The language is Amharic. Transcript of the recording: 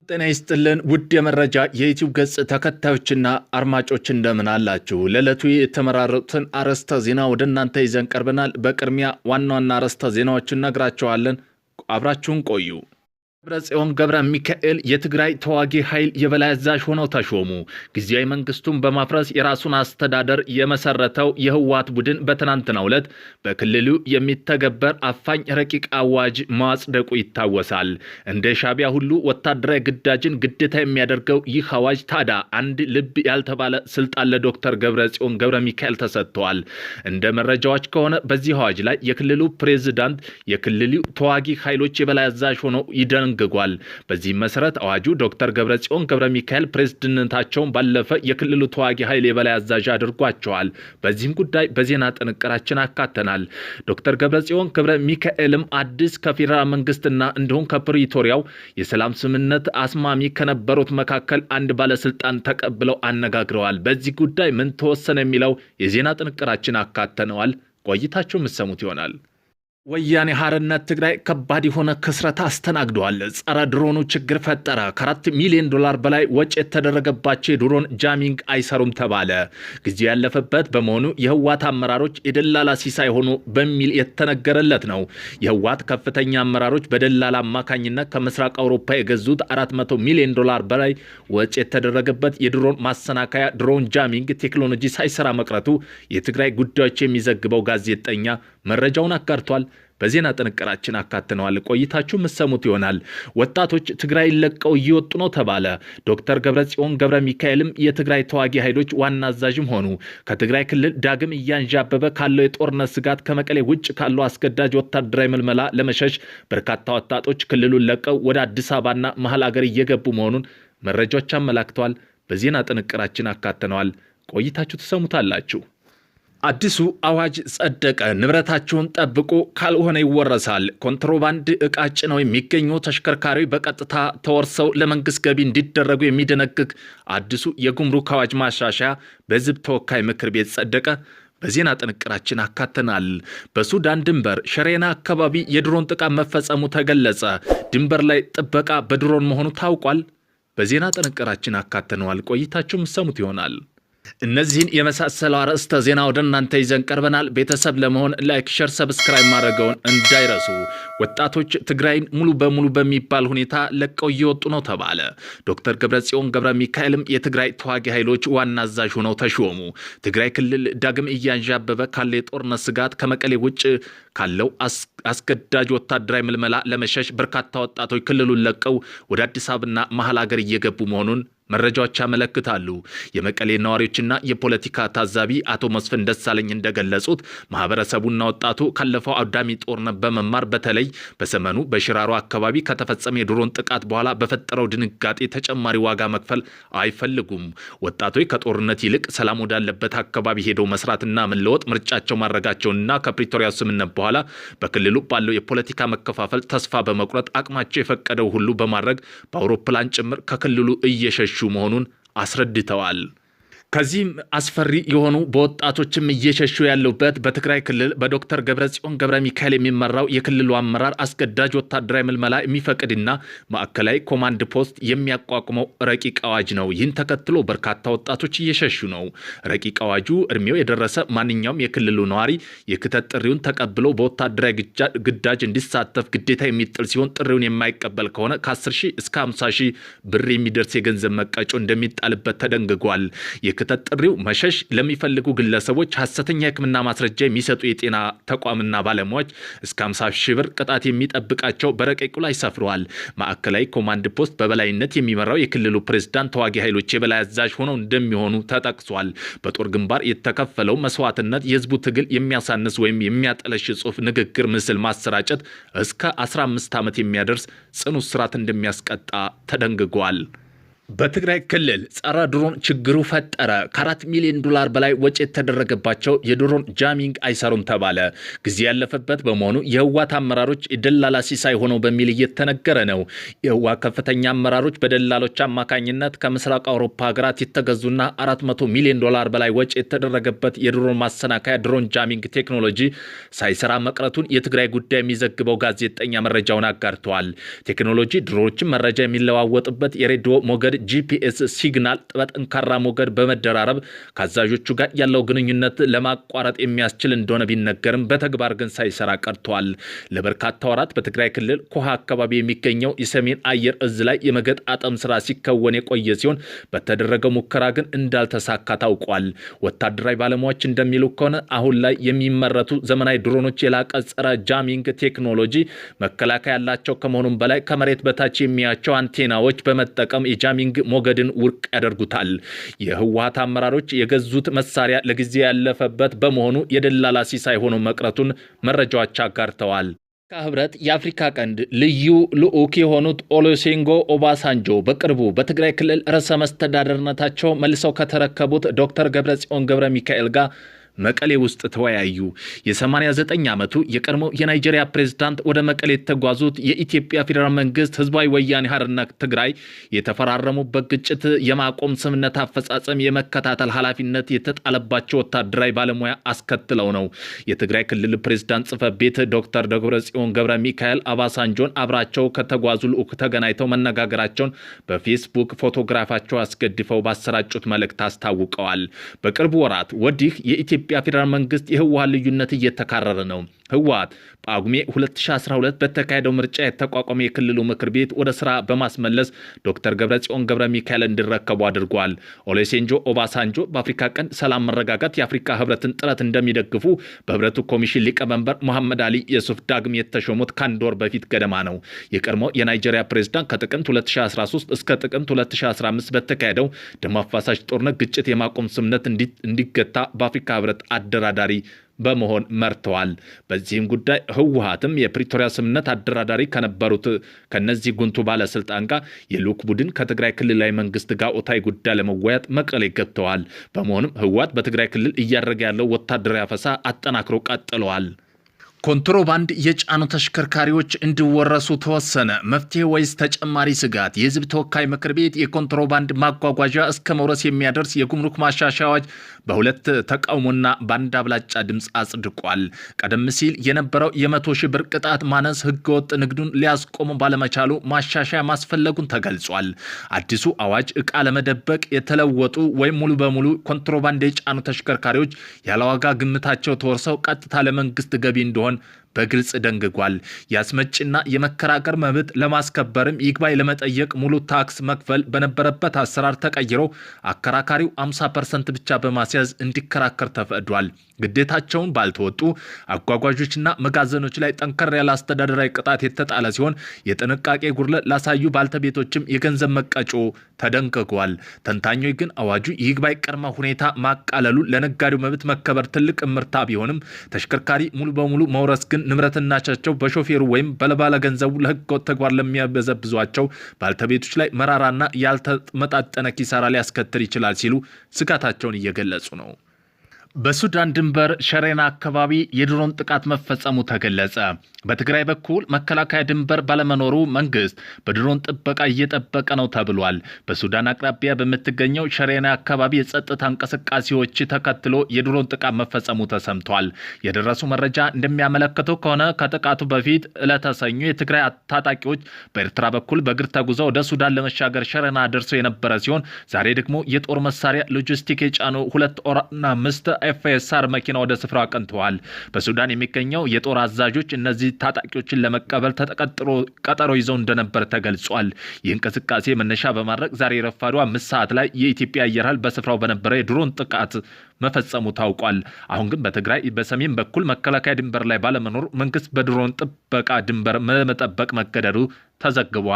ጤና ይስጥልን ውድ የመረጃ የዩቲዩብ ገጽ ተከታዮችና አድማጮች እንደምን አላችሁ? ለዕለቱ የተመራረጡትን አርዕስተ ዜና ወደ እናንተ ይዘን ቀርበናል። በቅድሚያ ዋና ዋና አርዕስተ ዜናዎችን ነግራችኋለን። አብራችሁን ቆዩ። ደብረጽዮን ገብረ ሚካኤል የትግራይ ተዋጊ ኃይል የበላይ አዛዥ ሆነው ተሾሙ። ጊዜያዊ መንግስቱን በማፍረስ የራሱን አስተዳደር የመሰረተው የህወሓት ቡድን በትናንትናው ዕለት በክልሉ የሚተገበር አፋኝ ረቂቅ አዋጅ ማጽደቁ ይታወሳል። እንደ ሻዕቢያ ሁሉ ወታደራዊ ግዳጅን ግዴታ የሚያደርገው ይህ አዋጅ ታዲያ አንድ ልብ ያልተባለ ስልጣን ለዶክተር ደብረጽዮን ገብረ ሚካኤል ተሰጥቷል። እንደ መረጃዎች ከሆነ በዚህ አዋጅ ላይ የክልሉ ፕሬዝዳንት የክልሉ ተዋጊ ኃይሎች የበላይ አዛዥ ሆነው ይደንግጓል። በዚህ መሰረት አዋጁ ዶክተር ደብረጽዮን ገብረ ሚካኤል ፕሬዝዳንታቸውን ባለፈ የክልሉ ተዋጊ ኃይል የበላይ አዛዥ አድርጓቸዋል። በዚህም ጉዳይ በዜና ጥንቅራችን አካተናል። ዶክተር ደብረጽዮን ገብረ ሚካኤልም አዲስ ከፌደራል መንግስትና እንዲሁም ከፕሪቶሪያው የሰላም ስምምነት አስማሚ ከነበሩት መካከል አንድ ባለስልጣን ተቀብለው አነጋግረዋል። በዚህ ጉዳይ ምን ተወሰነ የሚለው የዜና ጥንቅራችን አካተነዋል። ቆይታችሁ የምትሰሙት ይሆናል። ወያኔ ሓርነት ትግራይ ከባድ የሆነ ክስረት አስተናግደዋል። ጸረ ድሮኑ ችግር ፈጠረ። ከ4 ሚሊዮን ዶላር በላይ ወጪ የተደረገባቸው የድሮን ጃሚንግ አይሰሩም ተባለ። ጊዜ ያለፈበት በመሆኑ የህወሓት አመራሮች የደላላ ሲሳይ ሆኑ በሚል የተነገረለት ነው። የህወሓት ከፍተኛ አመራሮች በደላላ አማካኝነት ከምስራቅ አውሮፓ የገዙት 400 ሚሊዮን ዶላር በላይ ወጪ የተደረገበት የድሮን ማሰናከያ ድሮን ጃሚንግ ቴክኖሎጂ ሳይሰራ መቅረቱ የትግራይ ጉዳዮች የሚዘግበው ጋዜጠኛ መረጃውን አጋርቷል። በዜና ጥንቅራችን አካተነዋል። ቆይታችሁ የምትሰሙት ይሆናል። ወጣቶች ትግራይ ለቀው እየወጡ ነው ተባለ። ዶክተር ደብረጽዮን ገብረ ሚካኤልም የትግራይ ተዋጊ ኃይሎች ዋና አዛዥም ሆኑ። ከትግራይ ክልል ዳግም እያንዣበበ ካለው የጦርነት ስጋት ከመቀሌ ውጭ ካለው አስገዳጅ ወታደራዊ ምልመላ ለመሸሽ በርካታ ወጣቶች ክልሉን ለቀው ወደ አዲስ አበባና መሀል ሀገር እየገቡ መሆኑን መረጃዎች አመላክተዋል። በዜና ጥንቅራችን አካተነዋል። ቆይታችሁ ትሰሙታላችሁ። አዲሱ አዋጅ ጸደቀ። ንብረታቸውን ጠብቆ ካልሆነ ይወረሳል። ኮንትሮባንድ ዕቃ ጭነው የሚገኙ ተሽከርካሪዎች በቀጥታ ተወርሰው ለመንግስት ገቢ እንዲደረጉ የሚደነግግ አዲሱ የጉምሩክ አዋጅ ማሻሻያ በሕዝብ ተወካይ ምክር ቤት ጸደቀ። በዜና ጥንቅራችን አካተናል። በሱዳን ድንበር ሸሬና አካባቢ የድሮን ጥቃት መፈጸሙ ተገለጸ። ድንበር ላይ ጥበቃ በድሮን መሆኑ ታውቋል። በዜና ጥንቅራችን አካተነዋል። ቆይታችሁ የምትሰሙት ይሆናል። እነዚህን የመሳሰለው አርዕስተ ዜና ወደ እናንተ ይዘን ቀርበናል። ቤተሰብ ለመሆን ላይክ፣ ሸር፣ ሰብስክራይብ ማድረገውን እንዳይረሱ። ወጣቶች ትግራይን ሙሉ በሙሉ በሚባል ሁኔታ ለቀው እየወጡ ነው ተባለ። ዶክተር ደብረጽዮን ገብረ ሚካኤልም የትግራይ ተዋጊ ኃይሎች ዋና አዛዥ ሆነው ተሾሙ። ትግራይ ክልል ዳግም እያንዣበበ ካለ የጦርነት ስጋት ከመቀሌ ውጭ ካለው አስገዳጅ ወታደራዊ ምልመላ ለመሸሽ በርካታ ወጣቶች ክልሉን ለቀው ወደ አዲስ አበባና መሀል ሀገር እየገቡ መሆኑን መረጃዎች ያመለክታሉ። የመቀሌ ነዋሪዎችና የፖለቲካ ታዛቢ አቶ መስፍን ደሳለኝ እንደገለጹት ማህበረሰቡና ወጣቱ ካለፈው አውዳሚ ጦርነት በመማር በተለይ በሰመኑ በሽራሮ አካባቢ ከተፈጸመ የድሮን ጥቃት በኋላ በፈጠረው ድንጋጤ ተጨማሪ ዋጋ መክፈል አይፈልጉም። ወጣቶች ከጦርነት ይልቅ ሰላም ወዳለበት አካባቢ ሄደው መስራትና መለወጥ ምርጫቸው ማድረጋቸውንና ከፕሪቶሪያ ስምምነት በኋላ በክልሉ ባለው የፖለቲካ መከፋፈል ተስፋ በመቁረጥ አቅማቸው የፈቀደው ሁሉ በማድረግ በአውሮፕላን ጭምር ከክልሉ እየሸሹ መሆኑን አስረድተዋል። ከዚህም አስፈሪ የሆኑ በወጣቶችም እየሸሹ ያሉበት በትግራይ ክልል በዶክተር ደብረጽዮን ገብረ ሚካኤል የሚመራው የክልሉ አመራር አስገዳጅ ወታደራዊ ምልመላ የሚፈቅድና ማዕከላዊ ኮማንድ ፖስት የሚያቋቁመው ረቂቅ አዋጅ ነው። ይህን ተከትሎ በርካታ ወጣቶች እየሸሹ ነው። ረቂቅ አዋጁ እድሜው የደረሰ ማንኛውም የክልሉ ነዋሪ የክተት ጥሪውን ተቀብሎ በወታደራዊ ግዳጅ እንዲሳተፍ ግዴታ የሚጥል ሲሆን ጥሪውን የማይቀበል ከሆነ ከ10 ሺህ እስከ 50 ሺህ ብር የሚደርስ የገንዘብ መቀጮ እንደሚጣልበት ተደንግጓል። ጥሪው መሸሽ ለሚፈልጉ ግለሰቦች ሐሰተኛ የሕክምና ማስረጃ የሚሰጡ የጤና ተቋምና ባለሙያዎች እስከ 50 ሺህ ብር ቅጣት የሚጠብቃቸው በረቂቁ ላይ ሰፍረዋል። ማዕከላዊ ኮማንድ ፖስት በበላይነት የሚመራው የክልሉ ፕሬዝዳንት ተዋጊ ኃይሎች የበላይ አዛዥ ሆነው እንደሚሆኑ ተጠቅሷል። በጦር ግንባር የተከፈለው መስዋዕትነት የህዝቡ ትግል የሚያሳንስ ወይም የሚያጠለሽ ጽሑፍ፣ ንግግር፣ ምስል ማሰራጨት እስከ 15 ዓመት የሚያደርስ ጽኑ እስራት እንደሚያስቀጣ ተደንግጓል። በትግራይ ክልል ጸረ ድሮን ችግሩ ፈጠረ። ከ4 ሚሊዮን ዶላር በላይ ወጪ የተደረገባቸው የድሮን ጃሚንግ አይሰሩም ተባለ። ጊዜ ያለፈበት በመሆኑ የህወሓት አመራሮች የደላላ ሲሳይ ሆነው በሚል እየተነገረ ነው። የህወሓት ከፍተኛ አመራሮች በደላሎች አማካኝነት ከምስራቅ አውሮፓ ሀገራት የተገዙና 400 ሚሊዮን ዶላር በላይ ወጪ የተደረገበት የድሮን ማሰናከያ ድሮን ጃሚንግ ቴክኖሎጂ ሳይሰራ መቅረቱን የትግራይ ጉዳይ የሚዘግበው ጋዜጠኛ መረጃውን አጋርተዋል። ቴክኖሎጂ ድሮኖችን መረጃ የሚለዋወጥበት የሬዲዮ ሞገድ ጂፒኤስ ሲግናል በጠንካራ ሞገድ በመደራረብ ከአዛዦቹ ጋር ያለው ግንኙነት ለማቋረጥ የሚያስችል እንደሆነ ቢነገርም በተግባር ግን ሳይሰራ ቀርቷል። ለበርካታ ወራት በትግራይ ክልል ኮሃ አካባቢ የሚገኘው የሰሜን አየር እዝ ላይ የመገጣጠም ስራ ሲከወን የቆየ ሲሆን በተደረገው ሙከራ ግን እንዳልተሳካ ታውቋል። ወታደራዊ ባለሙያዎች እንደሚሉ ከሆነ አሁን ላይ የሚመረቱ ዘመናዊ ድሮኖች የላቀ ጸረ ጃሚንግ ቴክኖሎጂ መከላከያ ያላቸው ከመሆኑም በላይ ከመሬት በታች የሚያቸው አንቴናዎች በመጠቀም የጃሚንግ ሞገድን ውድቅ ያደርጉታል። የህወሓት አመራሮች የገዙት መሳሪያ ለጊዜ ያለፈበት በመሆኑ የደላላ ሲሳይ ሆኖ መቅረቱን መረጃዎች አጋርተዋል። ህብረት የአፍሪካ ቀንድ ልዩ ልዑክ የሆኑት ኦሉሴጉን ኦባሳንጆ በቅርቡ በትግራይ ክልል ርዕሰ መስተዳደርነታቸው መልሰው ከተረከቡት ዶክተር ደብረጽዮን ገብረ ሚካኤል ጋር መቀሌ ውስጥ ተወያዩ። የ89 ዓመቱ የቀድሞ የናይጄሪያ ፕሬዝዳንት ወደ መቀሌ የተጓዙት የኢትዮጵያ ፌዴራል መንግስት ህዝባዊ ወያኔ ሓርነት ትግራይ የተፈራረሙበት ግጭት የማቆም ስምምነት አፈጻጸም የመከታተል ኃላፊነት የተጣለባቸው ወታደራዊ ባለሙያ አስከትለው ነው። የትግራይ ክልል ፕሬዝዳንት ጽሕፈት ቤት ዶክተር ደብረጽዮን ገብረ ሚካኤል ኦባሳንጆን አብራቸው ከተጓዙ ልዑክ ተገናኝተው መነጋገራቸውን በፌስቡክ ፎቶግራፋቸው አስገድፈው ባሰራጩት መልእክት አስታውቀዋል። በቅርቡ ወራት ወዲህ የኢትዮጵያ ፌዴራል መንግስት የህወሓት ልዩነት እየተካረረ ነው። ህወሓት ጳጉሜ 2012 በተካሄደው ምርጫ የተቋቋመ የክልሉ ምክር ቤት ወደ ስራ በማስመለስ ዶክተር ደብረጽዮን ገብረ ሚካኤል እንዲረከቡ አድርጓል። ኦሉሴጉን ኦባሳንጆ በአፍሪካ ቀንድ ሰላም መረጋጋት የአፍሪካ ህብረትን ጥረት እንደሚደግፉ በህብረቱ ኮሚሽን ሊቀመንበር መሐመድ አሊ የሱፍ ዳግም የተሾሙት ከአንድ ወር በፊት ገደማ ነው። የቀድሞ የናይጄሪያ ፕሬዝዳንት ከጥቅምት 2013 እስከ ጥቅምት 2015 በተካሄደው ደም አፋሳሽ ጦርነት ግጭት የማቆም ስምምነት እንዲገታ በአፍሪካ ህብረት አደራዳሪ በመሆን መርተዋል። በዚህም ጉዳይ ህወሓትም የፕሪቶሪያ ስምምነት አደራዳሪ ከነበሩት ከነዚህ ጉንቱ ባለስልጣን ጋር የልዑክ ቡድን ከትግራይ ክልላዊ መንግስት ጋር ወቅታዊ ጉዳይ ለመወያየት መቀሌ ገብተዋል። በመሆኑም ህወሓት በትግራይ ክልል እያደረገ ያለው ወታደራዊ አፈሳ አጠናክሮ ቀጥለዋል። ኮንትሮባንድ የጫኑ ተሽከርካሪዎች እንዲወረሱ ተወሰነ። መፍትሄ ወይስ ተጨማሪ ስጋት? የህዝብ ተወካይ ምክር ቤት የኮንትሮባንድ ማጓጓዣ እስከ መውረስ የሚያደርስ የጉምሩክ ማሻሻያዎች በሁለት ተቃውሞና በአንድ አብላጫ ድምፅ አጽድቋል። ቀደም ሲል የነበረው የ100 ሺህ ብር ቅጣት ማነስ ህገወጥ ንግዱን ሊያስቆሙ ባለመቻሉ ማሻሻያ ማስፈለጉን ተገልጿል። አዲሱ አዋጅ ዕቃ ለመደበቅ የተለወጡ ወይም ሙሉ በሙሉ ኮንትሮባንድ የጫኑ ተሽከርካሪዎች ያለዋጋ ግምታቸው ተወርሰው ቀጥታ ለመንግስት ገቢ እንደሆነ በግልጽ ደንግጓል። የአስመጭና የመከራከር መብት ለማስከበርም ይግባኝ ለመጠየቅ ሙሉ ታክስ መክፈል በነበረበት አሰራር ተቀይሮ አከራካሪው 50% ብቻ በማስያዝ እንዲከራከር ተፈቅዷል። ግዴታቸውን ባልተወጡ አጓጓዦችና መጋዘኖች ላይ ጠንከር ያለ አስተዳደራዊ ቅጣት የተጣለ ሲሆን የጥንቃቄ ጉድለት ላሳዩ ባልተቤቶችም የገንዘብ መቀጮ ተደንግጓል። ተንታኞች ግን አዋጁ ይግባኝ ቅድመ ሁኔታ ማቃለሉ ለነጋዴው መብት መከበር ትልቅ እምርታ ቢሆንም ተሽከርካሪ ሙሉ በሙሉ መውረስ ግን ንብረትናቸው በሾፌሩ ወይም ባለባለ ገንዘቡ ለህገወጥ ተግባር ለሚያበዘብዟቸው ባልተቤቶች ላይ መራራና ያልተመጣጠነ ኪሳራ ሊያስከትል ይችላል ሲሉ ስጋታቸውን እየገለጹ ነው። በሱዳን ድንበር ሸሬና አካባቢ የድሮን ጥቃት መፈጸሙ ተገለጸ። በትግራይ በኩል መከላከያ ድንበር ባለመኖሩ መንግስት በድሮን ጥበቃ እየጠበቀ ነው ተብሏል። በሱዳን አቅራቢያ በምትገኘው ሸሬና አካባቢ የጸጥታ እንቅስቃሴዎች ተከትሎ የድሮን ጥቃት መፈጸሙ ተሰምቷል። የደረሱ መረጃ እንደሚያመለክተው ከሆነ ከጥቃቱ በፊት ዕለተ ሰኞ የትግራይ ታጣቂዎች በኤርትራ በኩል በእግር ተጉዘው ወደ ሱዳን ለመሻገር ሸሬና ደርሰው የነበረ ሲሆን ዛሬ ደግሞ የጦር መሳሪያ ሎጂስቲክ የጫኑ 2 ኦራና 5 ኤፍኤስአር መኪና ወደ ስፍራው አቅንተዋል። በሱዳን የሚገኘው የጦር አዛዦች እነዚህ ታጣቂዎችን ለመቀበል ቀጠሮ ይዘው እንደነበር ተገልጿል። ይህ እንቅስቃሴ መነሻ በማድረግ ዛሬ ረፋዱ 5 ሰዓት ላይ የኢትዮጵያ አየር ኃይል በስፍራው በነበረ የድሮን ጥቃት መፈጸሙ ታውቋል። አሁን ግን በትግራይ በሰሜን በኩል መከላከያ ድንበር ላይ ባለመኖር መንግስት በድሮን ጥበቃ ድንበር መጠበቅ መገደዱ ተዘግቧል።